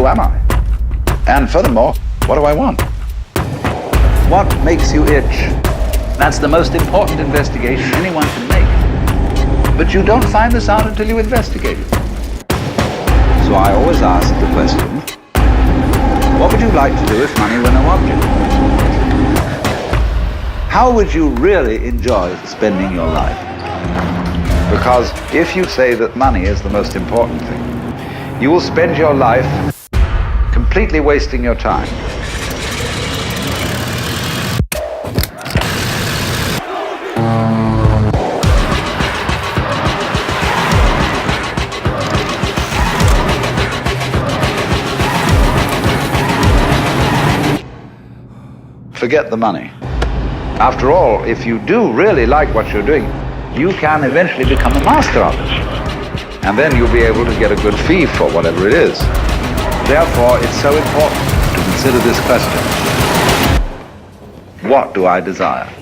who am I? And furthermore, what do I want? What makes you itch? That's the most important investigation anyone can make. But you don't find this out until you investigate it. So I always ask the question, what would you like to do if money were no object? How would you really enjoy spending your life? Because if you say that money is the most important thing, you will spend your life completely wasting your time. Forget the money. After all, if you do really like what you're doing, you can eventually become a master of it. And then you'll be able to get a good fee for whatever it is. Therefore, it's so important to consider this question. What do I desire?